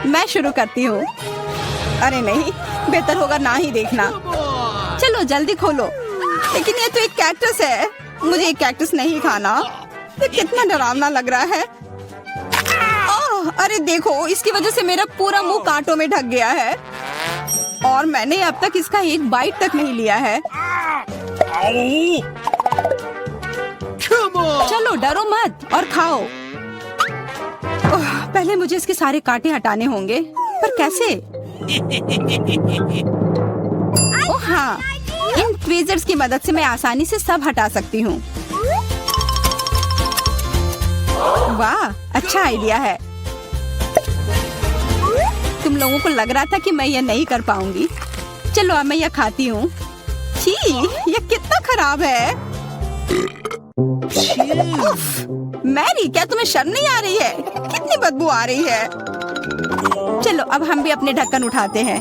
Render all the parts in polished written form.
मैं शुरू करती हूँ। अरे नहीं, बेहतर होगा ना ही देखना। चलो जल्दी खोलो। लेकिन ये तो एक कैक्टस है, मुझे एक कैक्टस नहीं खाना। ये कितना डरावना लग रहा है। ओह, अरे देखो, इसकी वजह से मेरा पूरा मुंह कांटों में ढक गया है और मैंने अब तक इसका एक बाइट तक नहीं लिया है। चलो डरो मत और खाओ। पहले मुझे इसके सारे कांटे हटाने होंगे, पर कैसे? ओह हाँ, इन ट्वीजर्स की मदद से मैं आसानी से सब हटा सकती हूँ। वाह, अच्छा आइडिया है। तुम लोगों को लग रहा था कि मैं यह नहीं कर पाऊंगी। चलो अब मैं यह खाती हूँ। छी, यह कितना खराब है। उफ, मैरी, क्या तुम्हें शर्म नहीं आ रही है? कितनी बदबू आ रही है। चलो अब हम भी अपने ढक्कन उठाते हैं।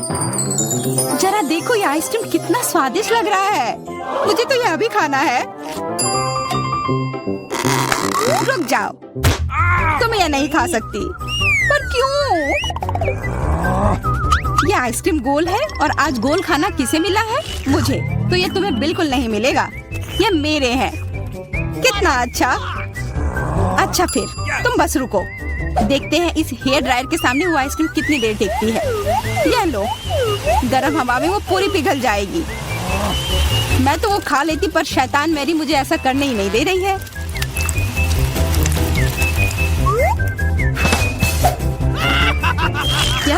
जरा देखो, ये आइसक्रीम कितना स्वादिष्ट लग रहा है। मुझे तो यह भी खाना है। रुक जाओ, तुम यह नहीं खा सकती। पर क्यों? ये आइसक्रीम गोल है और आज गोल खाना किसे मिला है? मुझे। तो ये तुम्हें बिल्कुल नहीं मिलेगा, ये मेरे हैं। कितना अच्छा। अच्छा फिर तुम बस रुको, देखते हैं इस हेयर ड्रायर के सामने वो आइसक्रीम कितनी देर टिकती है। यह लो, गर्म हवा में वो पूरी पिघल जाएगी। मैं तो वो खा लेती, पर शैतान मैरी मुझे ऐसा करने ही नहीं दे रही है।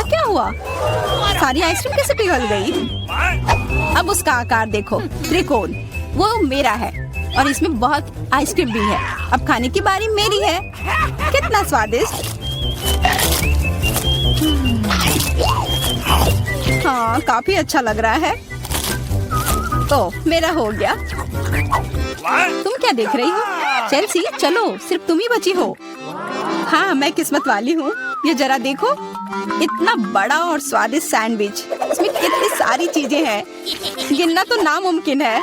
क्या हुआ? सारी आइसक्रीम कैसे पिघल गई? अब उसका आकार देखो, त्रिकोण। वो मेरा है और इसमें बहुत आइसक्रीम भी है। अब खाने की बारी मेरी है। कितना स्वादिष्ट। हाँ, काफी अच्छा लग रहा है। तो मेरा हो गया। तुम क्या देख रही हो? चेल्सी, चलो, सिर्फ तुम ही बची हो। हाँ, मैं किस्मत वाली हूँ। ये जरा देखो, इतना बड़ा और स्वादिष्ट सैंडविच। इसमें कितनी सारी चीजें हैं, गिनना तो नामुमकिन है।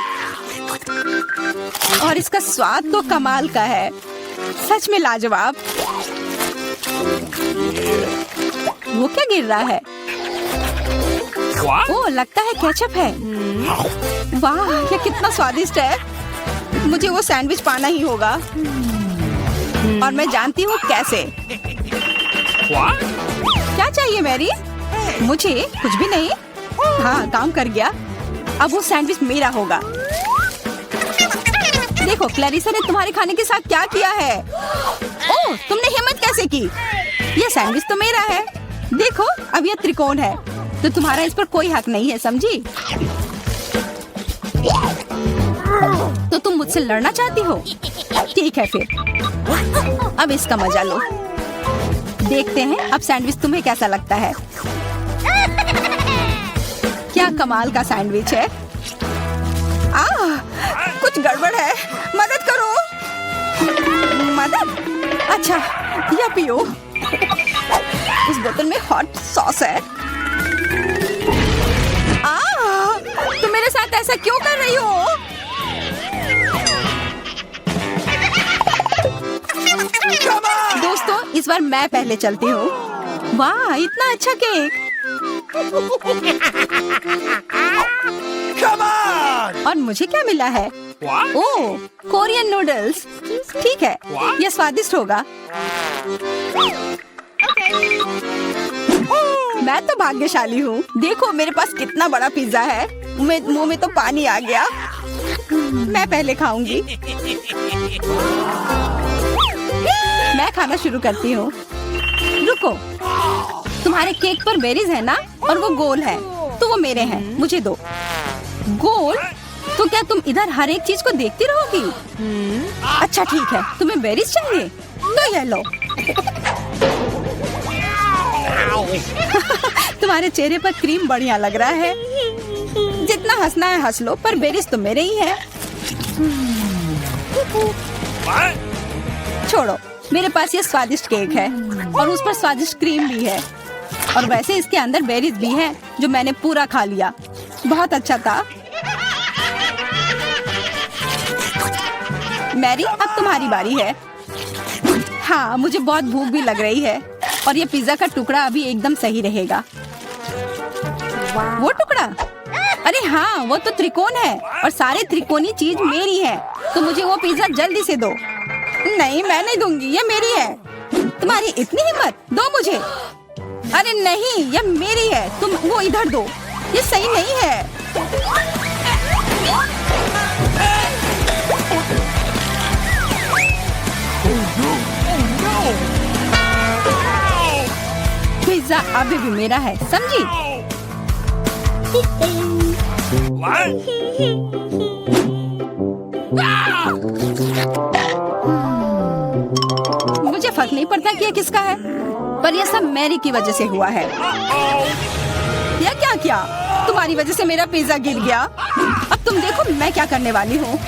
और इसका स्वाद तो कमाल का है, सच में लाजवाब। वो क्या गिर रहा है? ओह, लगता है केचप है। वाह, ये कितना स्वादिष्ट है। मुझे वो सैंडविच पाना ही होगा और मैं जानती हूँ कैसे। क्या चाहिए मैरी? मुझे कुछ भी नहीं। हाँ, काम कर गया। अब वो सैंडविच मेरा होगा। देखो, क्लैरिसा ने तुम्हारे खाने के साथ क्या किया है। ओह, तुमने हिम्मत कैसे की? यह सैंडविच तो मेरा है। देखो, अब यह त्रिकोण है, तो तुम्हारा इस पर कोई हक नहीं है, समझी? तो तुम मुझसे लड़ना चाहती हो? ठीक है फिर, अब इसका मजा लो। देखते हैं अब सैंडविच तुम्हें कैसा लगता है। क्या कमाल का सैंडविच है। कुछ गड़बड़ है, मदद करो। मदद? अच्छा, या पियो। उस बोतल में हॉट सॉस है। तुम मेरे साथ ऐसा क्यों कर रही हो? दोस्तों, इस बार मैं पहले चलती हूँ। वाह, इतना अच्छा केक। और मुझे क्या मिला है? ओह, कोरियन नूडल्स। ठीक है, यह स्वादिष्ट होगा। मैं तो भाग्यशाली हूँ। देखो, मेरे पास कितना बड़ा पिज्जा है। मुंह में तो पानी आ गया। मैं पहले खाऊंगी। मैं खाना शुरू करती हूँ। रुको, तुम्हारे केक पर बेरीज है ना, और वो गोल है, तो वो मेरे हैं। मुझे दो। गोल? तो क्या तुम इधर हर एक चीज को देखती रहोगी? अच्छा ठीक है, तुम्हें बेरीज चाहिए तो ये लो। तुम्हारे चेहरे पर क्रीम बढ़िया लग रहा है। जितना हंसना है हंस लो, पर बेरीज तो मेरे ही है। छोड़ो, मेरे पास ये स्वादिष्ट केक है और उस पर स्वादिष्ट क्रीम भी है, और वैसे इसके अंदर बेरीज भी है जो मैंने पूरा खा लिया। बहुत अच्छा था। मैरी, अब तुम्हारी बारी है। हाँ, मुझे बहुत भूख भी लग रही है। और ये पिज्जा का टुकड़ा अभी एकदम सही रहेगा। वो टुकड़ा, अरे हाँ, वो तो त्रिकोण है और सारे त्रिकोणी चीज मेरी है, तो मुझे वो पिज्जा जल्दी से दो। नहीं, मैं नहीं दूंगी, ये मेरी है। तुम्हारी इतनी हिम्मत, दो मुझे। अरे नहीं, ये मेरी है, तुम वो इधर दो, ये सही नहीं है। पिज्जा अभी भी मेरा है, समझी? मुझे फर्क नहीं पड़ता कि ये किसका है, पर यह सब मैरी की वजह से हुआ है। यह क्या किया? तुम्हारी वजह से मेरा पिज्जा गिर गया। अब तुम देखो मैं क्या करने वाली हूँ।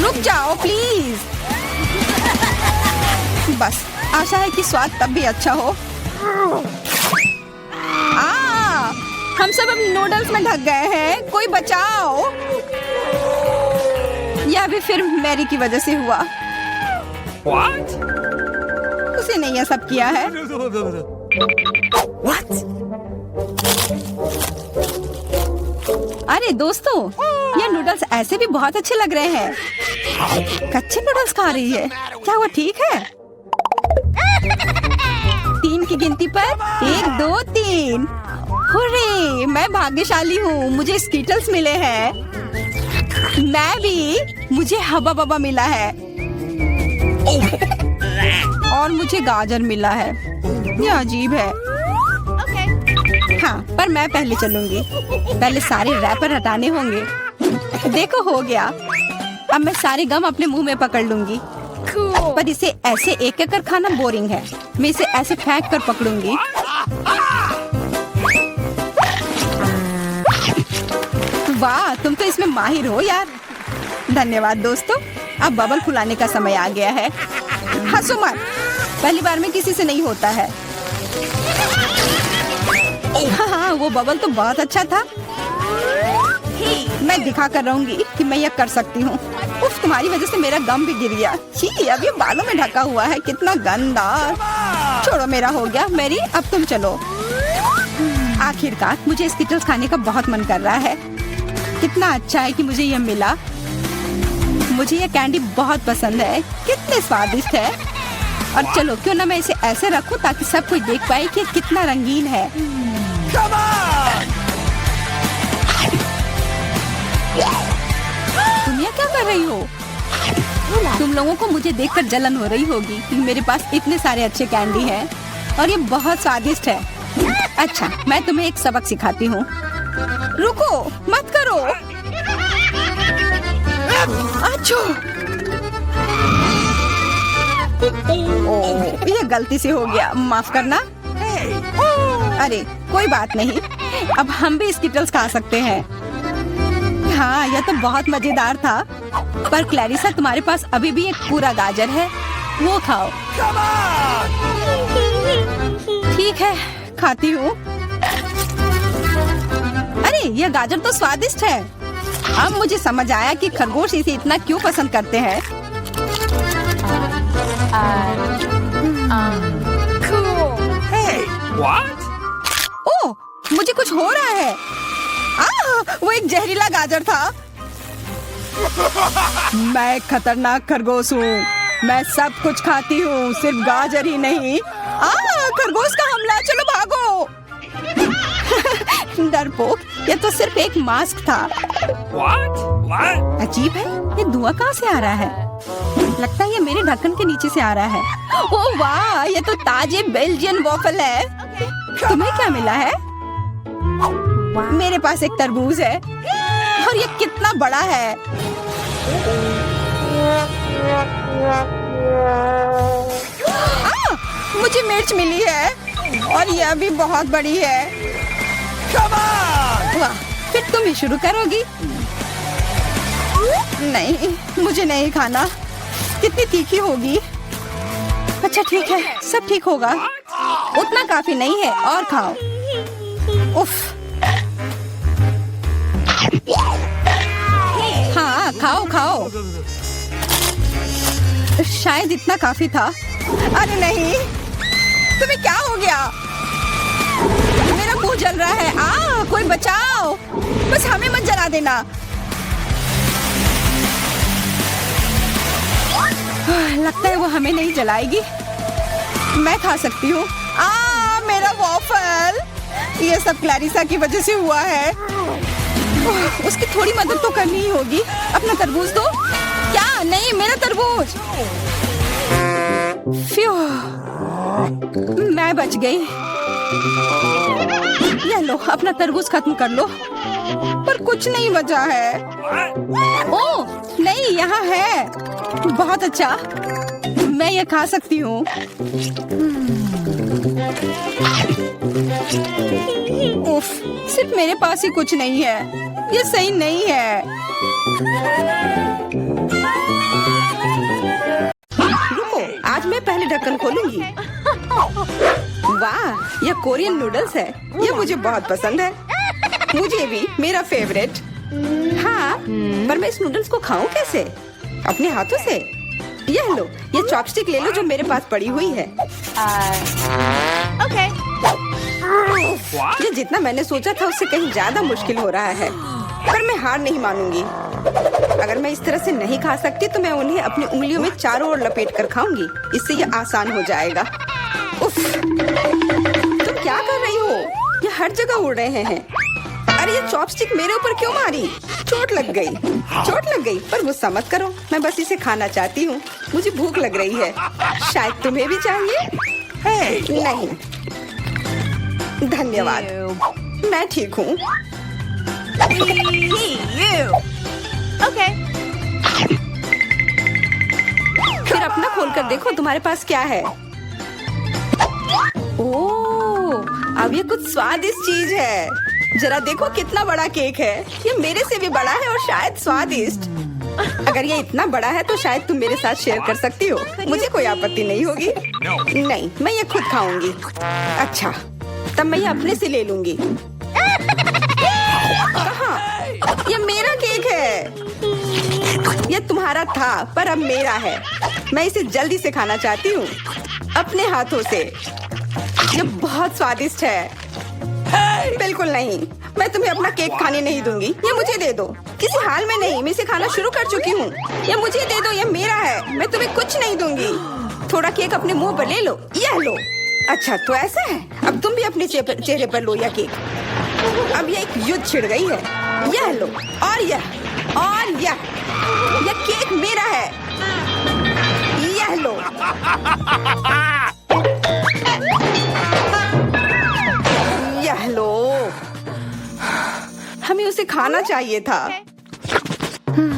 रुक जाओ प्लीज। बस आशा है कि स्वाद तब भी अच्छा हो। हम सब अब नूडल्स में ढक गए हैं, कोई बचाओ। यह भी फिर मैरी की वजह से हुआ। What? उसी ने यह सब किया है। What? अरे दोस्तों, ये नूडल्स ऐसे भी बहुत अच्छे लग रहे हैं। कच्चे नूडल्स खा रही है, क्या वो ठीक है? 3 की गिनती पर 1 2 3। हुर्रे, मैं भाग्यशाली हूँ, मुझे स्कीटल्स मिले हैं। मैं भी, मुझे हबा बबा मिला है और मुझे गाजर मिला है। यह अजीब है। हाँ, पर मैं पहले चलूंगी। पहले सारे रैपर हटाने होंगे। देखो हो गया। अब मैं सारे गम अपने मुंह में पकड़ लूंगी। पर इसे ऐसे एक एक कर खाना बोरिंग है। मैं इसे ऐसे फेंक कर पकड़ूंगी। वाह, तुम तो इसमें माहिर हो यार। धन्यवाद दोस्तों। अब बबल फुलाने का समय आ गया है। हंसो मत, पहली बार में किसी से नहीं होता है। हाँ, वो बबल तो बहुत अच्छा था। मैं दिखा कर रहूंगी कि मैं यह कर सकती हूँ। उफ, तुम्हारी वजह से मेरा गम भी गिर गया। छी, अब ये बालों में ढका हुआ है, कितना गंदा। छोड़ो, मेरा हो गया। मैरी, अब तुम चलो। आखिरकार मुझे स्कीटल्स खाने का बहुत मन कर रहा है। कितना अच्छा है कि मुझे यह मिला। मुझे यह कैंडी बहुत पसंद है, कितने स्वादिष्ट है। और चलो, क्यों ना मैं इसे ऐसे रखूं ताकि सब कोई देख पाए कि कितना रंगीन है। तुम ये क्या कर रही हो? तुम लोगों को मुझे देखकर जलन हो रही होगी कि मेरे पास इतने सारे अच्छे कैंडी हैं और ये बहुत स्वादिष्ट है। अच्छा, मैं तुम्हें एक सबक सिखाती हूँ। रुको, मत करो। अच्छा, ओह, ये गलती से हो गया, माफ करना। अरे कोई बात नहीं, अब हम भी स्कीटल्स खा सकते हैं। हाँ, यह तो बहुत मजेदार था। पर क्लैरिसा, तुम्हारे पास अभी भी एक पूरा गाजर है, वो खाओ। ठीक है, खाती हूँ। अरे यह गाजर तो स्वादिष्ट है। अब मुझे समझ आया कि खरगोश इसे इतना क्यों पसंद करते हैं। What? ओह, मुझे कुछ हो रहा है। वो एक जहरीला गाजर था। मैं एक खतरनाक खरगोश हूँ। मैं सब कुछ खाती हूँ, सिर्फ गाजर ही नहीं। खरगोश का हमला, चलो भागो। डरपोक, ये तो सिर्फ एक मास्क था। What? अजीब है, ये धुआं कहाँ से आ रहा है? लगता है ये मेरे ढक्कन के नीचे से आ रहा है। ओह वाह, ये तो ताजे बेल्जियन वॉफल है। तुम्हें क्या मिला है? मेरे पास एक तरबूज है और ये कितना बड़ा है। मुझे मिर्च मिली है और यह भी बहुत बड़ी है। वाह, फिर तुम ही शुरू करोगी? नहीं, मुझे नहीं खाना, कितनी तीखी होगी। अच्छा ठीक है, सब ठीक होगा। उतना काफी नहीं है, और खाओ। उफ। हाँ, खाओ खाओ। शायद इतना काफी था। अरे नहीं, तुम्हें क्या हो गया? मेरा मुंह जल रहा है। कोई बचाओ, बस हमें मत जला देना। लगता है वो हमें नहीं जलाएगी। मैं खा सकती हूँ। मेरा वॉफल, ये सब क्लैरिसा की वजह से हुआ है। उसकी थोड़ी मदद तो करनी ही होगी। अपना तरबूज दो। क्या? नहीं, मेरा तरबूज। फ्यू, मैं बच गई। ये लो, अपना तरबूज खत्म कर लो। पर कुछ नहीं बचा है। ओह नहीं, यहाँ है। बहुत अच्छा, मैं ये खा सकती हूँ। उफ, सिर्फ मेरे पास ही कुछ नहीं है। ये सही नहीं है। रुको, आज मैं पहले ढक्कन खोलूंगी। वाह, ये कोरियन नूडल्स है। ये मुझे बहुत पसंद है। मुझे भी, मेरा फेवरेट। हाँ, पर मैं इस नूडल्स को खाऊं कैसे? अपने हाथों से? यह लो, ये चॉपस्टिक ले लो जो मेरे पास पड़ी हुई है। Okay. ये जितना मैंने सोचा था उससे कहीं ज्यादा मुश्किल हो रहा है। पर मैं हार नहीं मानूंगी। अगर मैं इस तरह से नहीं खा सकती तो मैं उन्हें अपनी उंगलियों में चारों ओर लपेट कर खाऊंगी। इससे ये आसान हो जाएगा। उफ, तुम क्या कर रही हो? ये हर जगह उड़ रहे हैं। अरे ये चॉपस्टिक मेरे ऊपर क्यों मारी? चोट लग गई। पर गुस्सा मत करो, मैं बस इसे खाना चाहती हूँ। मुझे भूख लग रही है। शायद तुम्हें भी चाहिए? नहीं, धन्यवाद। मैं ठीक हूँ। Okay. फिर अपना खोल कर देखो तुम्हारे पास क्या है। ओह, अब ये कुछ स्वादिष्ट चीज है। जरा देखो कितना बड़ा केक है। ये मेरे से भी बड़ा है और शायद स्वादिष्ट। अगर ये इतना बड़ा है तो शायद तुम मेरे साथ शेयर कर सकती हो। मुझे कोई आपत्ति नहीं होगी। नहीं, मैं ये खुद खाऊंगी। अच्छा, तब मैं ये अपने से ले लूंगी। कहाँ? ये मेरा केक है। ये तुम्हारा था पर अब मेरा है। मैं इसे जल्दी से खाना चाहती हूँ, अपने हाथों से। ये बहुत स्वादिष्ट है। बिल्कुल नहीं, मैं तुम्हें अपना केक खाने नहीं दूंगी। ये मुझे दे दो। किसी हाल में नहीं, मैं इसे खाना शुरू कर चुकी हूँ। ये मुझे दे दो, ये मेरा है। मैं तुम्हें कुछ नहीं दूंगी। थोड़ा केक अपने मुंह पर ले लो। यह लो। अच्छा, तो ऐसा है। अब तुम भी अपने चेहरे पर लो यह केक। अब ये एक युद्ध छिड़ गई है। यह लो, और यह केक मेरा है। यह लो। यह लो। हमें उसे खाना चाहिए था।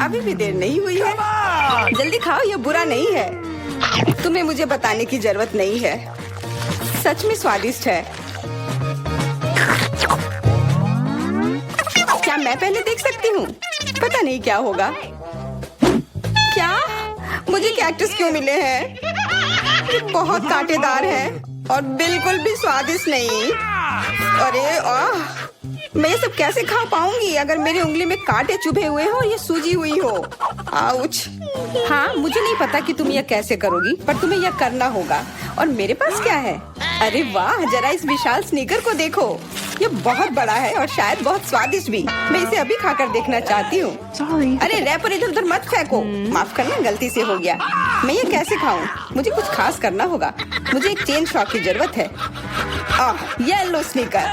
अभी भी देर नहीं हुई है। जल्दी खाओ, यह बुरा नहीं है। तुम्हें मुझे बताने की जरूरत नहीं है। सच में स्वादिष्ट है। क्या मैं पहले देख सकती हूँ? पता नहीं क्या होगा। क्या? मुझे कैक्टस क्यों मिले हैं? ये बहुत कांटेदार है और बिल्कुल भी स्वादिष्ट नहीं। अरे मैं ये सब कैसे खा पाऊंगी अगर मेरी उंगली में कांटे चुभे हुए हो और ये सूजी हुई हो। आउच। हाँ, मुझे नहीं पता कि तुम यह कैसे करोगी, पर तुम्हें यह करना होगा। और मेरे पास क्या है? अरे वाह, जरा इस विशाल स्नीकर को देखो। ये बहुत बड़ा है और शायद बहुत स्वादिष्ट भी। मैं इसे अभी खाकर देखना चाहती हूँ। अरे रैपर इधर उधर मत फेंको। माफ करना, गलती से हो गया। मैं ये कैसे खाऊं? मुझे कुछ खास करना होगा। मुझे एक चेन शॉक की जरूरत है। ये लो स्नीकर।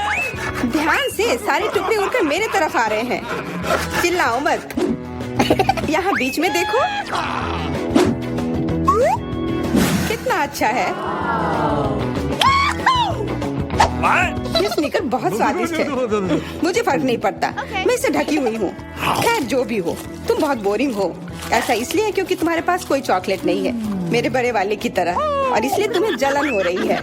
ध्यान से, सारे टुकड़े उड़कर मेरे तरफ आ रहे हैं। चिल्लाओ मत। यहाँ बीच में देखो, कितना अच्छा है। ये स्नीकर बहुत स्वादिष्ट है। मुझे फर्क नहीं पड़ता। मैं इसे ढकी हुई हूँ। खैर, जो भी हो, तुम बहुत बोरिंग हो। ऐसा इसलिए है क्योंकि तुम्हारे पास कोई चॉकलेट नहीं है, मेरे बड़े वाले की तरह, और इसलिए तुम्हें जलन हो रही है।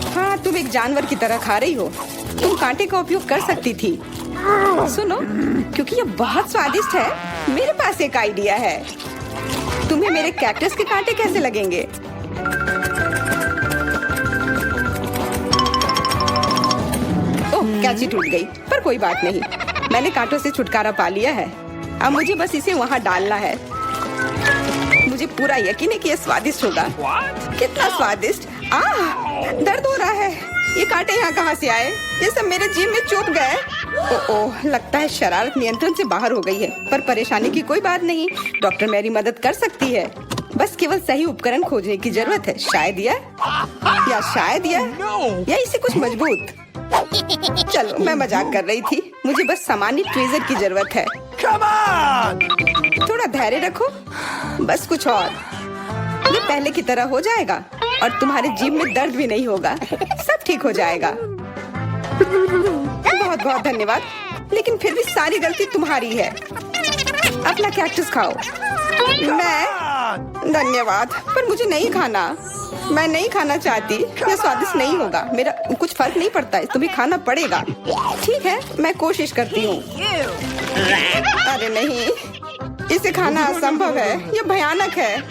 हाँ, तुम एक जानवर की तरह खा रही हो। तुम कांटे का उपयोग कर सकती थी। सुनो, क्योंकि ये बहुत स्वादिष्ट है, मेरे पास एक आइडिया है। तुम्हें मेरे कैक्टस के कांटे कैसे लगेंगे? ओह, कैंची टूट गई, पर कोई बात नहीं। मैंने कांटों से छुटकारा पा लिया है। अब मुझे बस इसे वहाँ डालना है। मुझे पूरा यकीन है कि ये स्वादिष्ट होगा। What? कितना स्वादिष्ट। दर्द हो रहा है। ये कांटे यहाँ कहाँ से आए? ये सब मेरे जीभ में चुभ गए। ओह, लगता है शरारत नियंत्रण से बाहर हो गई है, पर परेशानी की कोई बात नहीं। डॉक्टर मेरी मदद कर सकती है। बस केवल सही उपकरण खोजने की जरूरत है। शायद या इसे कुछ मजबूत। चलो, मैं मजाक कर रही थी। मुझे बस सामान्य ट्वीजर की जरूरत है। Come on! थोड़ा धैर्य रखो, बस कुछ और। ये पहले की तरह हो जाएगा और तुम्हारे जीभ में दर्द भी नहीं होगा। सब ठीक हो जाएगा। बहुत बहुत धन्यवाद, लेकिन फिर भी सारी गलती तुम्हारी है। अपना कैक्टस खाओ। मैं धन्यवाद, पर मुझे नहीं खाना। मैं नहीं खाना चाहती। यह स्वादिष्ट नहीं होगा। मेरा कुछ फर्क नहीं पड़ता है, तुम्हें खाना पड़ेगा। ठीक है, मैं कोशिश करती हूँ। अरे नहीं, इसे खाना असंभव है। यह भयानक है,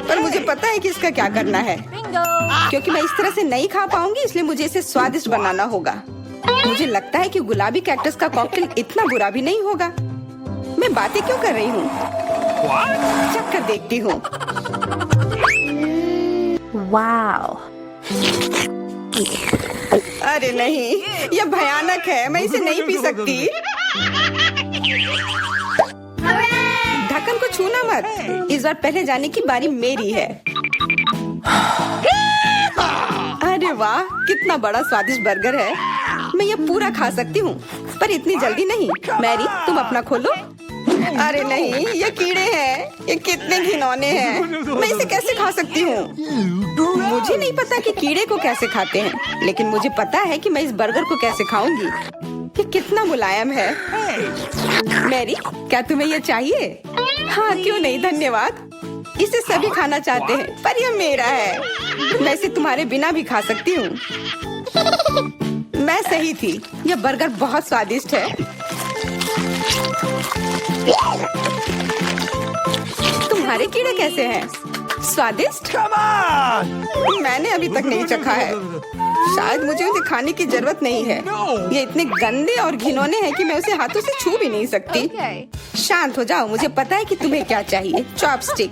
पर मुझे पता है कि इसका क्या करना है। क्योंकि मैं इस तरह से नहीं खा पाऊंगी, इसलिए मुझे इसे स्वादिष्ट बनाना होगा। मुझे लगता है कि गुलाबी कैक्टस का कॉकटेल इतना बुरा भी नहीं होगा। मैं बातें क्यों कर रही हूँ? चख कर देखती हूँ। Wow. अरे नहीं, यह भयानक है। मैं इसे नहीं पी सकती। ढक्कन को छूना मत। इस बार पहले जाने की बारी मेरी है। अरे वाह, कितना बड़ा स्वादिष्ट बर्गर है। मैं ये पूरा खा सकती हूँ, पर इतनी जल्दी नहीं। मैरी, तुम अपना खोलो। अरे नहीं, ये कीड़े हैं। ये कितने घिनौने हैं। मैं इसे कैसे खा सकती हूँ? मुझे नहीं पता कि कीड़े को कैसे खाते हैं, लेकिन मुझे पता है कि मैं इस बर्गर को कैसे खाऊंगी। ये कितना मुलायम है। मैरी, क्या तुम्हें ये चाहिए? हाँ, क्यों नहीं, धन्यवाद। इसे सभी खाना चाहते हैं, पर यह मेरा है। मैं इसे तुम्हारे बिना भी खा सकती हूँ। मैं सही थी, यह बर्गर बहुत स्वादिष्ट है। तुम्हारे कीड़े कैसे हैं? स्वादिष्ट? Come on! मैंने अभी तक नहीं चखा है। शायद मुझे उसे खाने की जरूरत नहीं है। ये इतने गंदे और घिनौने हैं कि मैं उसे हाथों से छू भी नहीं सकती। Okay. शांत हो जाओ, मुझे पता है कि तुम्हें क्या चाहिए। चॉपस्टिक।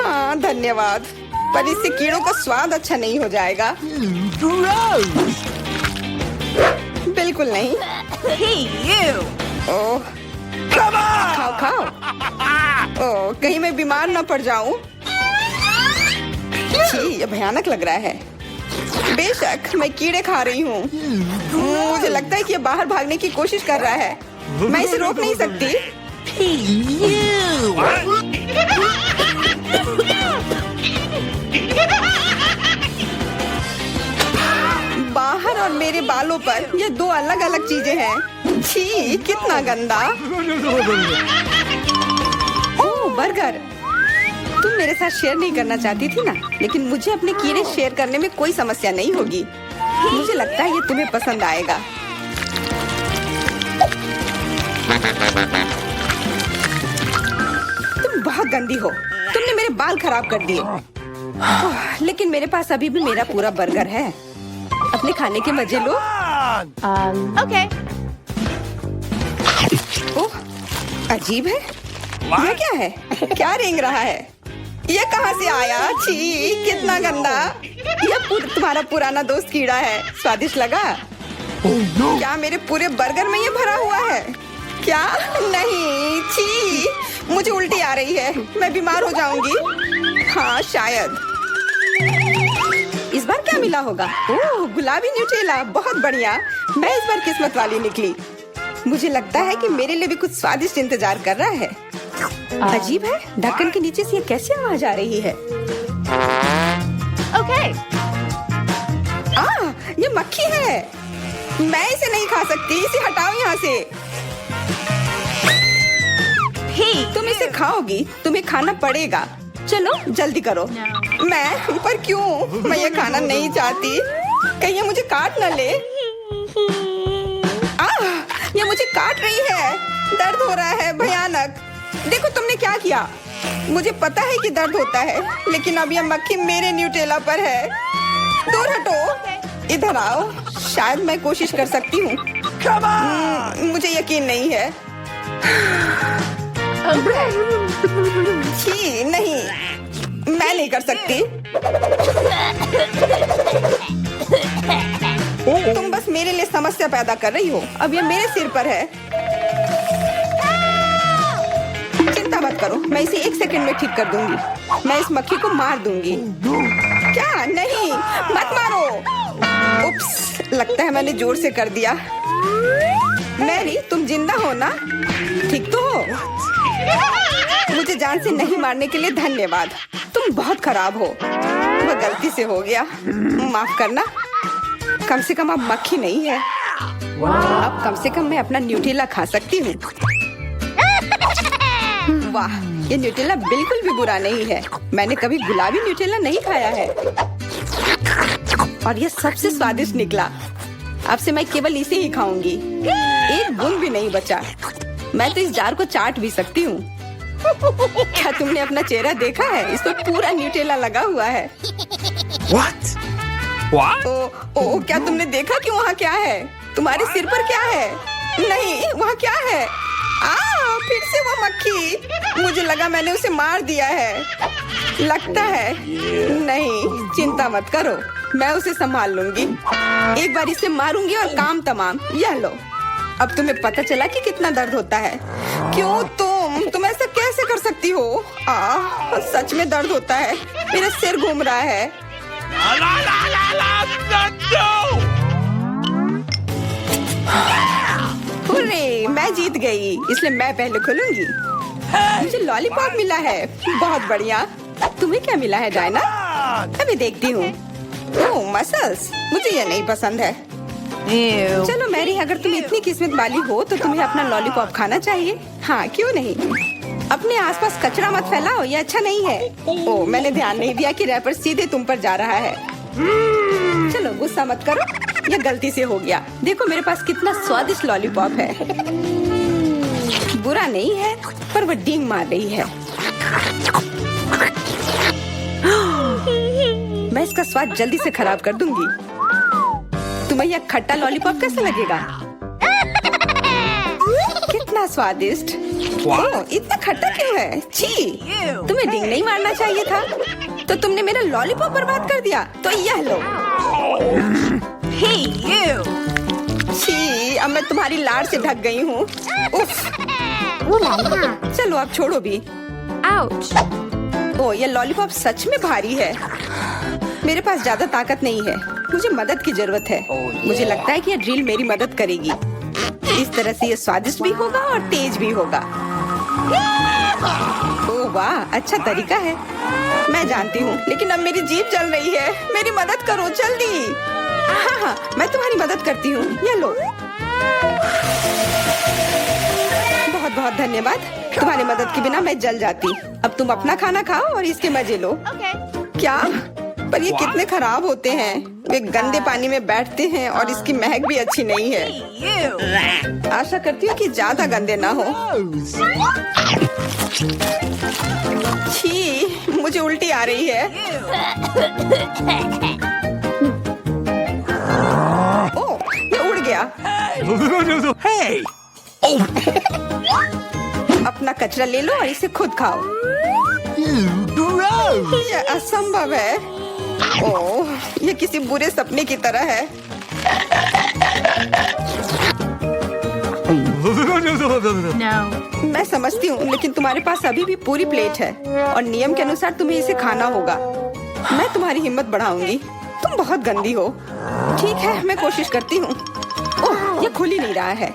हाँ, धन्यवाद, पर इससे कीड़ों का स्वाद अच्छा नहीं हो जाएगा। बिल्कुल नहीं। Hey, you. Oh, Come on! खाओ खाओ। ओह, कहीं मैं बीमार न पड़ जाऊं। छी, ये भयानक लग रहा है। बेशक, मैं कीड़े खा रही हूँ। मुझे लगता है कि ये बाहर भागने की कोशिश कर रहा है। मैं इसे रोक नहीं सकती। बाहर और मेरे बालों पर ये दो अलग अलग चीजें हैं। छी, कितना गंदा। ओह, बर्गर। तुम मेरे साथ शेयर नहीं करना चाहती थी ना, लेकिन मुझे अपने कीड़े शेयर करने में कोई समस्या नहीं होगी। मुझे लगता है ये तुम्हें पसंद आएगा। तुम बहुत गंदी हो। तुमने मेरे बाल खराब कर दिए। ओह, लेकिन मेरे पास अभी भी मेरा पूरा बर्गर है। अपने खाने के मजे लो। Okay. ओह, अजीब है। यह क्या है? क्या रेंग रहा है? ये कहाँ से आया? छी, कितना गंदा। यह तुम्हारा पुराना दोस्त कीड़ा है। स्वादिष्ट लगा? क्या मेरे पूरे बर्गर में ये भरा हुआ है? क्या? नहीं, छी, मुझे उल्टी आ रही है। मैं बीमार हो जाऊंगी। हाँ, शायद। इस बार क्या मिला होगा? ओह, गुलाबी न्यूटेला, बहुत बढ़िया। मैं इस बार किस्मत वाली निकली। मुझे लगता है कि मेरे लिए भी कुछ स्वादिष्ट इंतजार कर रहा है। अजीब है, ढक्कन के नीचे से ये कैसे आवाज आ रही है? Okay. ये मक्खी है। मैं इसे नहीं खा सकती। इसे हटाओ यहाँ से। Hey, तुम इसे खाओगी, तुम्हें खाना पड़ेगा। चलो, जल्दी करो। मैं? पर क्यों? मैं ये खाना नहीं चाहती। कहीं ये मुझे काट न ले। ये मुझे काट रही है। दर्द हो रहा है, भयानक। देखो तुमने क्या किया। मुझे पता है कि दर्द होता है, लेकिन अब यह मक्खी मेरे न्यूटेला पर है। दूर हटो। इधर आओ। शायद मैं कोशिश कर सकती हूँ। मुझे यकीन नहीं है। छी, नहीं, मैं नहीं कर सकती। तुम बस मेरे लिए समस्या पैदा कर रही हो। अब ये मेरे सिर पर है। चिंता मत करो, मैं इसे 1 सेकंड में ठीक कर दूंगी। मैं इस मक्खी को मार दूंगी। क्या? नहीं, मत मारो। उप्स, लगता है मैंने जोर से कर दिया। मैरी, तुम जिंदा हो ना? ठीक तो हो? मुझे जान से नहीं मारने के लिए धन्यवाद। तुम बहुत खराब हो। वो गलती से हो गया, माफ करना। कम से कम अब मक्खी नहीं है। अब कम से कम मैं अपना न्यूटेला खा सकती हूँ। वाह, ये न्यूटेला बिल्कुल भी बुरा नहीं है। मैंने कभी गुलाबी न्यूटेला नहीं खाया है और ये सबसे स्वादिष्ट निकला। अब से मैं केवल इसे ही खाऊंगी। एक बूंद भी नहीं बचा। मैं तो इस जार को चाट भी सकती हूँ। क्या तुमने अपना चेहरा देखा है? इस पर पूरा न्यूटेला लगा हुआ है। What? What? ओ, क्या तुमने देखा कि वहाँ क्या है? तुम्हारे सिर पर क्या है? नहीं, वहाँ क्या है? फिर से वो मक्खी। मुझे लगा मैंने उसे मार दिया है। लगता है नहीं, चिंता मत करो, मैं उसे संभाल लूंगी। एक बार इसे मारूंगी और काम तमाम। यह लो। अब तुम्हें पता चला कि कितना दर्द होता है। क्यों तुम ऐसा कैसे कर सकती हो? सच में दर्द होता है। मेरा सिर घूम रहा है। हुर्रे, मैं जीत गई, इसलिए मैं पहले खोलूंगी। मुझे लॉलीपॉप मिला है। बहुत बढ़िया। तुम्हें क्या मिला है डायना? अभी देखती हूँ। ओह, मसल्स। मुझे ये नहीं पसंद है। चलो मैरी, अगर तुम इतनी किस्मत वाली हो तो तुम्हें अपना लॉलीपॉप खाना चाहिए। हाँ, क्यों नहीं। अपने आसपास कचरा मत फैलाओ, ये अच्छा नहीं है। ओह, मैंने ध्यान नहीं दिया कि रैपर सीधे तुम पर जा रहा है। चलो गुस्सा मत करो, ये गलती से हो गया। देखो मेरे पास कितना स्वादिष्ट लॉलीपॉप है। बुरा नहीं है, पर वो डींग मार रही है। मैं इसका स्वाद जल्दी से खराब कर दूंगी। तुम्हें यह खट्टा लॉलीपॉप कैसा लगेगा? कितना स्वादिष्ट। ओह, इतना खट्टा क्यों है? छी, तुम्हें डींग नहीं मारना चाहिए था। तो तुमने मेरा लॉलीपॉप बर्बाद कर दिया। तो यह लो। Hey, you! छी, अब मैं तुम्हारी लार से ढक गई हूँ। चलो अब छोड़ो भी। Ouch! ओह, ये लॉलीपॉप सच में भारी है। मेरे पास ज्यादा ताकत नहीं है, मुझे मदद की जरूरत है। मुझे लगता है कि ये ड्रिल मेरी मदद करेगी। इस तरह से ये स्वादिष्ट भी होगा और तेज भी होगा। ओह वाह, अच्छा तरीका है। मैं जानती हूँ, लेकिन अब मेरी जीभ जल रही है। मेरी मदद करो जल्दी। हाँ, मैं तुम्हारी मदद करती हूँ। ये लो। बहुत बहुत धन्यवाद। तुम्हारी मदद के बिना मैं जल जाती। अब तुम अपना खाना खाओ और इसके मजे लो। Okay. क्या? पर ये कितने खराब होते हैं। वे गंदे पानी में बैठते हैं और इसकी महक भी अच्छी नहीं है। You! आशा करती हूँ कि ज्यादा गंदे ना हो। छी, मुझे उल्टी आ रही है। ओह, ये उड़ गया। Hey! अपना कचरा ले लो और इसे खुद खाओ। Gross! ये असंभव है। ओह, ये किसी बुरे सपने की तरह है। No. मैं समझती हूँ, लेकिन तुम्हारे पास अभी भी पूरी प्लेट है और नियम के अनुसार तुम्हें इसे खाना होगा। मैं तुम्हारी हिम्मत बढ़ाऊंगी। तुम बहुत गंदी हो। ठीक है, मैं कोशिश करती हूँ। ओह, ये खुल ही नहीं रहा है।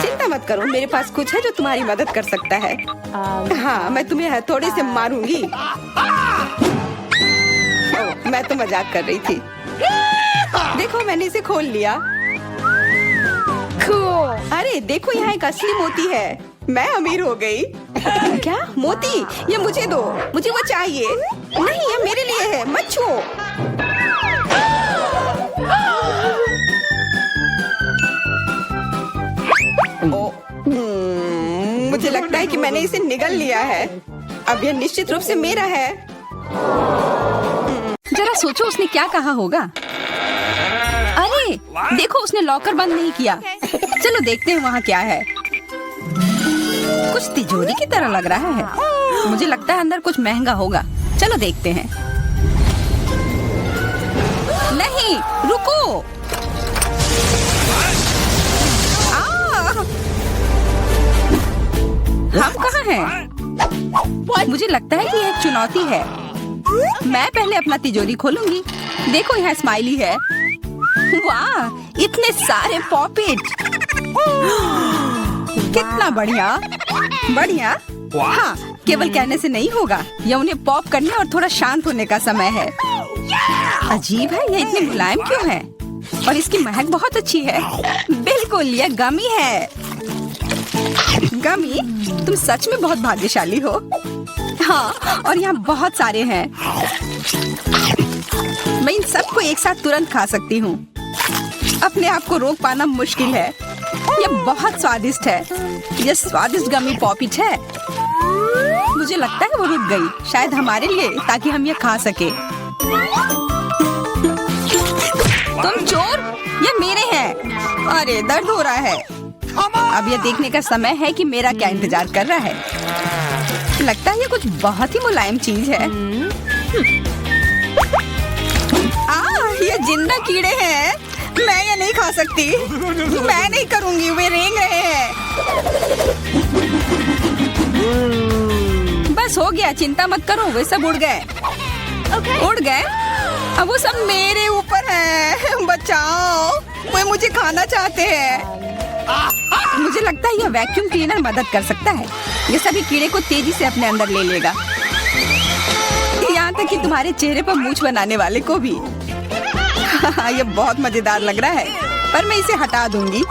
चिंता मत करो, मेरे पास कुछ है जो तुम्हारी मदद कर सकता है। हाँ, मैं तुम्हें हथौड़े से मारूंगी। ओह, मैं तो मजाक कर रही थी। देखो, मैंने इसे खोल लिया। Cool. अरे देखो, यहाँ एक असली मोती है। मैं अमीर हो गई। क्या? मोती? ये मुझे दो, मुझे वो चाहिए। नहीं, ये मेरे लिए है, मत छुओ। मुझे लगता है कि मैंने इसे निगल लिया है। अब यह निश्चित रूप से मेरा है। जरा सोचो उसने क्या कहा होगा। अरे देखो, उसने लॉकर बंद नहीं किया। चलो देखते हैं वहाँ क्या है। कुछ तिजोरी की तरह लग रहा है। मुझे लगता है अंदर कुछ महंगा होगा। चलो देखते हैं। नहीं, रुको। हम कहाँ हैं? मुझे लगता है कि यह एक चुनौती है। मैं पहले अपना तिजोरी खोलूंगी। देखो यहाँ स्माइली है। वाह, इतने सारे पॉपिट। कितना बढ़िया। बढ़िया। हाँ, केवल कहने से नहीं होगा। यह उन्हें पॉप करने और थोड़ा शांत होने का समय है। अजीब है, यह इतने मुलायम क्यों है? और इसकी महक बहुत अच्छी है। बिल्कुल, यह गमी है। गमी, तुम सच में बहुत भाग्यशाली हो। हाँ, और यहाँ बहुत सारे हैं। मैं इन सबको एक साथ तुरंत खा सकती हूँ। अपने आप को रोक पाना मुश्किल है। यह बहुत स्वादिष्ट है। यह स्वादिष्ट गमी पॉपिट है। मुझे लगता है वो रुक गई, शायद हमारे लिए, ताकि हम ये खा सके। तुम चोर, ये मेरे हैं। अरे, दर्द हो रहा है। अब यह देखने का समय है कि मेरा क्या इंतजार कर रहा है। लगता है ये कुछ बहुत ही मुलायम चीज है। ये जिंदा कीड़े हैं। मैं ये नहीं खा सकती। मैं नहीं करूंगी, वे रेंग रहे हैं। बस हो गया, चिंता मत करो, वे सब उड़ गए। उड़ गए? अब वो सब मेरे ऊपर है। बचाओ, वे मुझे खाना चाहते हैं। मुझे लगता है यह वैक्यूम क्लीनर मदद कर सकता है। ये सभी कीड़े को तेजी से अपने अंदर ले लेगा, यहाँ तक कि तुम्हारे चेहरे पर मूंछ बनाने वाले को भी। ये बहुत मजेदार लग रहा है, पर मैं इसे हटा दूंगी।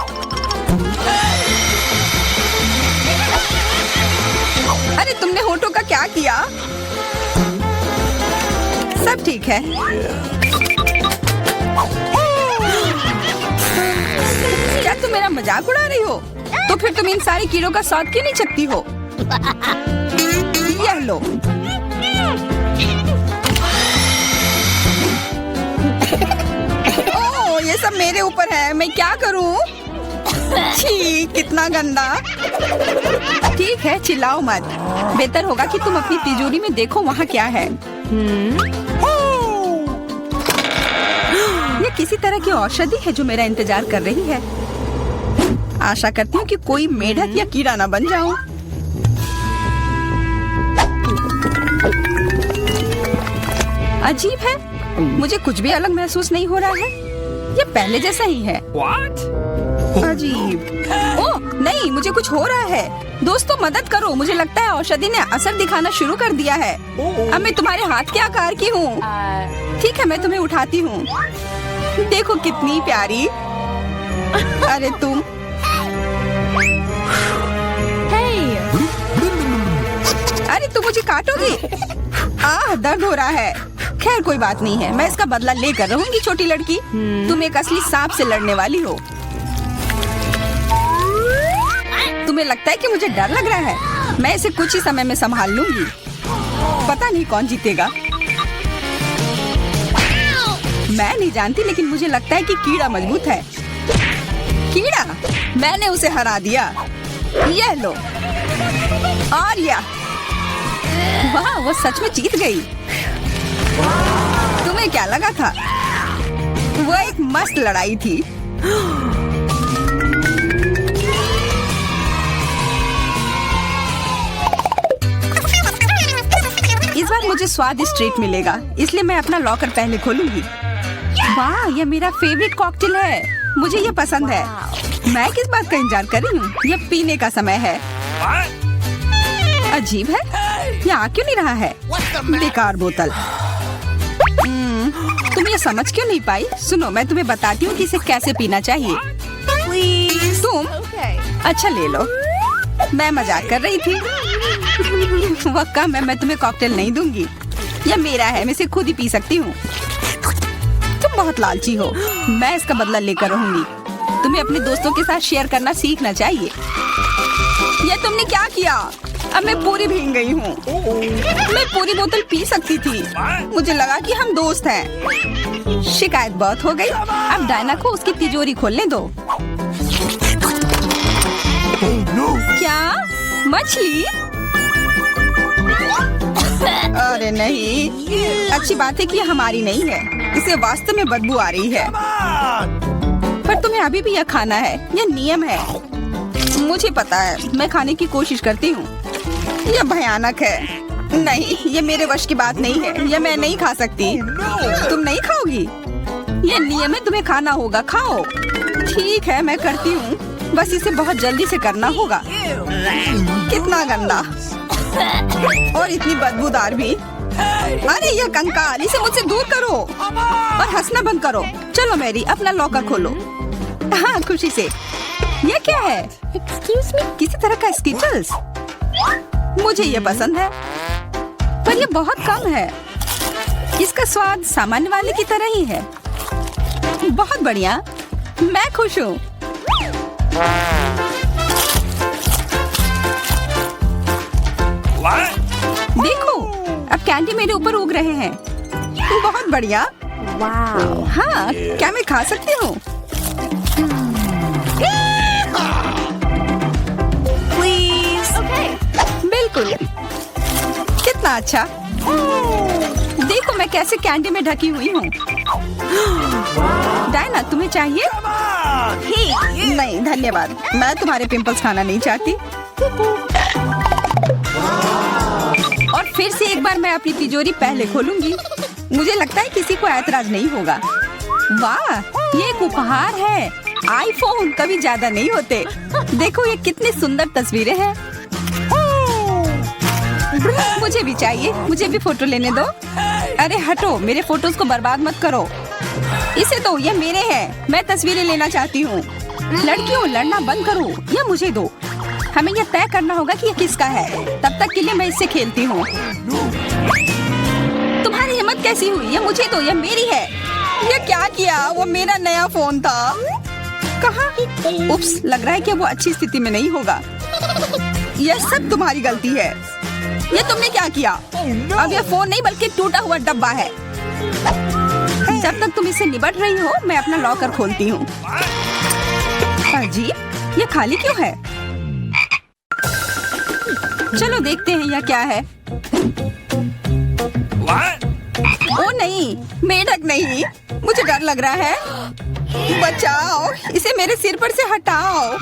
अरे, तुमने होठों का क्या किया? सब ठीक है। क्या तुम मेरा मजाक उड़ा रही हो? तो फिर तुम इन सारे कीड़ों का स्वाद क्यों नहीं चखती हो? यह लो। ओह, ये सब मेरे ऊपर है। मैं क्या करूं? छी, कितना गंदा। ठीक है, चिल्लाओ मत। बेहतर होगा कि तुम अपनी तिजोरी में देखो वहाँ क्या है। ये किसी तरह की औषधि है जो मेरा इंतजार कर रही है। आशा करती हूँ कि कोई मेढक या कीड़ा ना बन जाऊं। अजीब है, मुझे कुछ भी अलग महसूस नहीं हो रहा है। ये पहले जैसा ही है। What? अजीब। ओह नहीं, मुझे कुछ हो रहा है। दोस्तों, मदद करो। मुझे लगता है औषधि ने असर दिखाना शुरू कर दिया है। अब मैं तुम्हारे हाथ के आकार की हूँ। ठीक है, मैं तुम्हें उठाती हूँ। देखो कितनी प्यारी। अरे तुम। अरे तुम मुझे काटोगी? दर्द हो रहा है। खैर कोई बात नहीं है, मैं इसका बदला लेकर रहूंगी। छोटी लड़की, तुम एक असली सांप से लड़ने वाली हो। तुम्हें लगता है कि मुझे डर लग रहा है? मैं इसे कुछ ही समय में संभाल लूंगी। पता नहीं कौन जीतेगा। मैं नहीं जानती, लेकिन मुझे लगता है कि कीड़ा मजबूत है। कीड़ा, मैंने उसे हरा दिया। यह लो। और यह, वाह, वो सच में जीत गई। तुम्हें क्या लगा था? वो एक मस्त लड़ाई थी। इस बार मुझे स्वादिष्ट ट्रीट मिलेगा, इसलिए मैं अपना लॉकर पहले खोलूंगी। वाह, यह मेरा फेवरेट कॉकटेल है। मुझे यह पसंद है। मैं किस बात का इंतजार कर रही हूँ? यह पीने का समय है। अजीब है, यह आ क्यों नहीं रहा है? बेकार बोतल। तुम ये समझ क्यों नहीं पाई? सुनो, मैं तुम्हें बताती हूँ कि इसे कैसे पीना चाहिए। तुम अच्छा ले लो। मैं मजाक कर रही थी। वह कम है, मैं तुम्हें कॉकटेल नहीं दूंगी। यह मेरा है, मैं इसे खुद ही पी सकती हूँ। तुम बहुत लालची हो। मैं इसका बदला लेकर रहूंगी। तुम्हें अपने दोस्तों के साथ शेयर करना सीखना चाहिए। यह तुमने क्या किया? अब मैं पूरी भीग गई हूँ। मैं पूरी बोतल पी सकती थी। मुझे लगा कि हम दोस्त हैं। शिकायत बहुत हो गई। अब डायना को उसकी तिजोरी खोलने दो। क्या? मछली? अरे नहीं, अच्छी बात है कि ये हमारी नहीं है। इसे वास्तव में बदबू आ रही है। पर तुम्हें अभी भी यह खाना है, यह नियम है। मुझे पता है, मैं खाने की कोशिश करती हूँ। यह भयानक है। नहीं, ये मेरे वश की बात नहीं है। यह मैं नहीं खा सकती। तुम नहीं खाओगी? यह नियम है, तुम्हें खाना होगा। खाओ। ठीक है, मैं करती हूँ। बस इसे बहुत जल्दी से करना होगा। कितना गंदा और इतनी बदबूदार भी। अरे यह कंकाल, इसे मुझसे दूर करो और हंसना बंद करो। चलो मैरी, अपना लॉकर खोलो। हाँ, खुशी से। यह क्या है? Excuse me? किसी तरह का स्किटल्स। मुझे ये पसंद है, पर ये बहुत कम है। इसका स्वाद सामान्य वाले की तरह ही है। बहुत बढ़िया, मैं खुश हूँ। What? देखो, अब कैंडी मेरे ऊपर उग रहे हैं। बहुत बढ़िया। Wow. हाँ, क्या मैं खा सकती हूँ? Please. Okay. बिल्कुल। कितना अच्छा। देखो मैं कैसे कैंडी में ढकी हुई हूँ। डायना, तुम्हें चाहिए? Hey, नहीं धन्यवाद, मैं तुम्हारे पिंपल्स खाना नहीं चाहती। और फिर से एक बार मैं अपनी तिजोरी पहले खोलूंगी। मुझे लगता है किसी को ऐतराज नहीं होगा। वाह, ये एक उपहार है। आईफोन कभी ज्यादा नहीं होते। देखो ये कितनी सुंदर तस्वीरें हैं। मुझे भी चाहिए, मुझे भी फोटो लेने दो। अरे हटो, मेरे फोटोज को बर्बाद मत करो। इसे दो, ये मेरे हैं। मैं तस्वीरें लेना चाहती हूँ। लड़कियों, लड़ना बंद करो, ये मुझे दो। हमें यह तय करना होगा कि ये किसका है। तब तक के लिए मैं इससे खेलती हूँ। तुम्हारी हिम्मत कैसी हुई? ये मुझे दो, ये मेरी है। ये क्या किया? वो मेरा नया फोन था। कहाँ? उप्स, लग रहा है कि वो अच्छी स्थिति में नहीं होगा। यह सब तुम्हारी गलती है। ये तुमने क्या किया? अब यह फोन नहीं बल्कि टूटा हुआ डब्बा है। जब तक तुम इसे निबट रही हो, मैं अपना लॉकर खोलती हूँ। अजीब, ये खाली क्यों है? चलो देखते हैं यह क्या है। What? ओ नहीं, मेढक नहीं। मुझे डर लग रहा है। बचाओ, इसे मेरे सिर पर से हटाओ।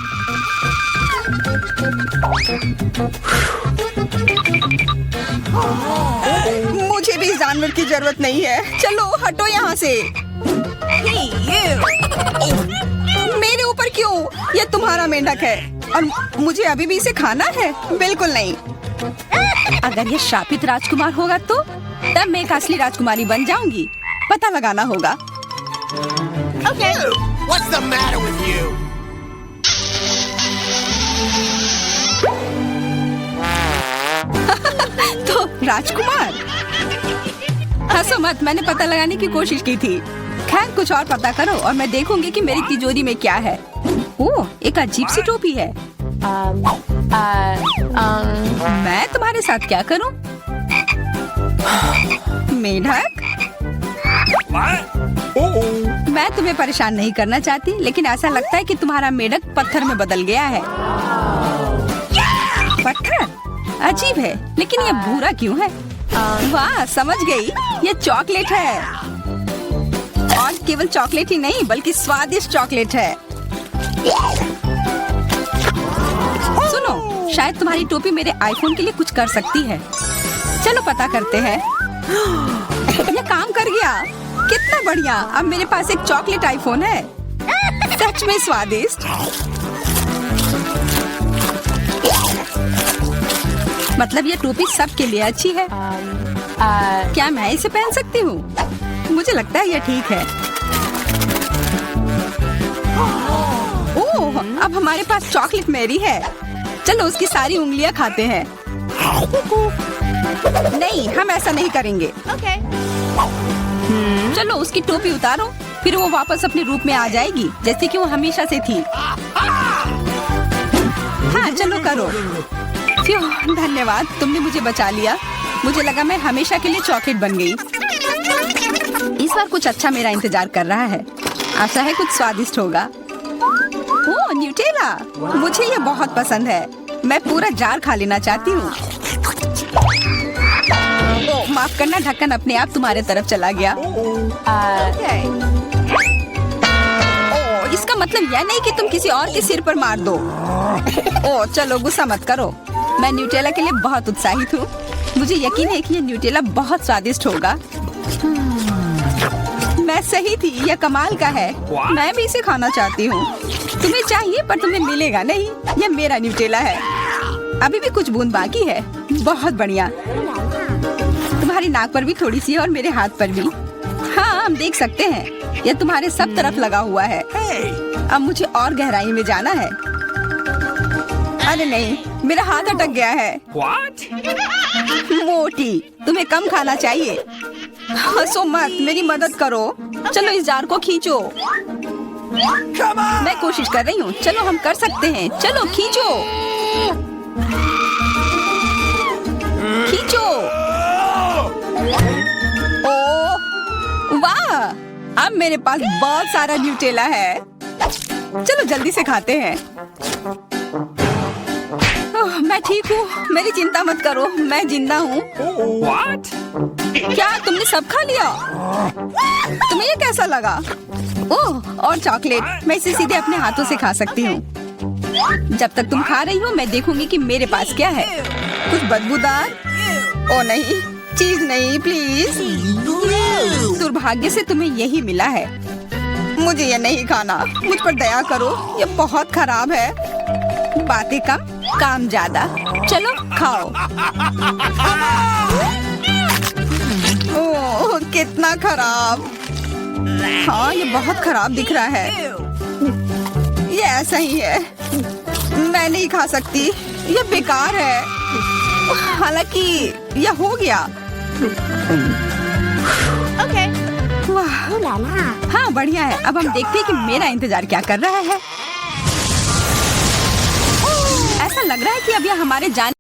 मुझे भी इस जानवर की जरूरत नहीं है। चलो हटो यहाँ से। hey, you. मेरे ऊपर क्यों? ये तुम्हारा मेंढक है और मुझे अभी भी इसे खाना है? बिल्कुल नहीं। अगर ये शापित राजकुमार होगा तो तब मैं एक असली राजकुमारी बन जाऊंगी। पता लगाना होगा। Okay. What's the matter with you? तो राजकुमार, हंसो मत, मैंने पता लगाने की कोशिश की थी। खैर कुछ और पता करो और मैं देखूंगी कि मेरी तिजोरी में क्या है। ओह, एक अजीब सी टोपी है। मैं तुम्हारे साथ क्या करूं? मेढक, What? Oh. मैं तुम्हें परेशान नहीं करना चाहती, लेकिन ऐसा लगता है कि तुम्हारा मेढक पत्थर में बदल गया है। पत्थर? अजीब है, लेकिन ये भूरा क्यों है? वाह, समझ गई, ये चॉकलेट है। और केवल चॉकलेट ही नहीं बल्कि स्वादिष्ट चॉकलेट है। सुनो, शायद तुम्हारी टोपी मेरे आईफोन के लिए कुछ कर सकती है। चलो पता करते हैं। ये काम कर गया। कितना बढ़िया, अब मेरे पास एक चॉकलेट आईफोन है। सच में स्वादिष्ट। मतलब ये टोपी सबके लिए अच्छी है। क्या मैं इसे पहन सकती हूँ? मुझे लगता है ये ठीक है। ओह, अब हमारे पास चॉकलेट मैरी है। चलो उसकी सारी उंगलियां खाते हैं। नहीं, हम ऐसा नहीं करेंगे। Okay. चलो उसकी टोपी उतारो, फिर वो वापस अपने रूप में आ जाएगी जैसे कि वो हमेशा से थी। हाँ चलो करो। फ्यू, धन्यवाद, तुमने मुझे बचा लिया। मुझे लगा मैं हमेशा के लिए चॉकलेट बन गई। इस बार कुछ अच्छा मेरा इंतजार कर रहा है। आशा है कुछ स्वादिष्ट होगा। ओह, न्यूटेला, मुझे ये बहुत पसंद है। मैं पूरा जार खा लेना चाहती हूँ। माफ करना, ढक्कन अपने आप तुम्हारे तरफ चला गया। Okay. ओ, इसका मतलब यह नहीं कि तुम किसी और के सिर पर मार दो। ओ चलो गुस्सा मत करो, मैं न्यूटेला के लिए बहुत उत्साहित हूँ। मुझे यकीन है कि ये न्यूटेला बहुत स्वादिष्ट होगा। मैं सही थी, यह कमाल का है। मैं भी इसे खाना चाहती हूँ। तुम्हें चाहिए पर तुम्हें मिलेगा नहीं। यह मेरा न्यूटेला है। अभी भी कुछ बूंद बाकी है। बहुत बढ़िया। तुम्हारी नाक पर भी थोड़ी सी है और मेरे हाथ पर भी। हाँ हम देख सकते हैं, यह तुम्हारे सब तरफ लगा हुआ है। अब मुझे और गहराई में जाना है। अरे नहीं, मेरा हाथ अटक गया है। What? मोटी, तुम्हें कम खाना चाहिए। हंसो मत, मेरी मदद करो। चलो इस जार को खींचो। मैं कोशिश कर रही हूँ। चलो हम कर सकते हैं। चलो खींचो खींचो। ओ वाह, अब मेरे पास बहुत सारा न्यूटेला है। चलो जल्दी से खाते हैं। ओह, मैं ठीक हूँ, मेरी चिंता मत करो, मैं जिंदा हूँ। What? क्या तुमने सब खा लिया? तुम्हें ये कैसा लगा? ओह, और चॉकलेट, मैं इसे सीधे अपने हाथों से खा सकती हूँ। जब तक तुम खा रही हो मैं देखूंगी कि मेरे पास क्या है। कुछ बदबूदार? ओ नहीं, चीज नहीं प्लीज। दुर्भाग्य से तुम्हें यही मिला है। मुझे ये नहीं खाना, मुझ पर दया करो, ये बहुत खराब है। बातें कम, काम ज्यादा। चलो खाओ। ओह कितना खराब। हाँ ये बहुत खराब दिख रहा है। ये ऐसा ही है, मैं नहीं खा सकती, ये बेकार है। हालांकि यह हो गया। Okay. वाह, हाँ बढ़िया है। अब हम देखते हैं कि मेरा इंतजार क्या कर रहा है। ऐसा लग रहा है कि अब यह हमारे जान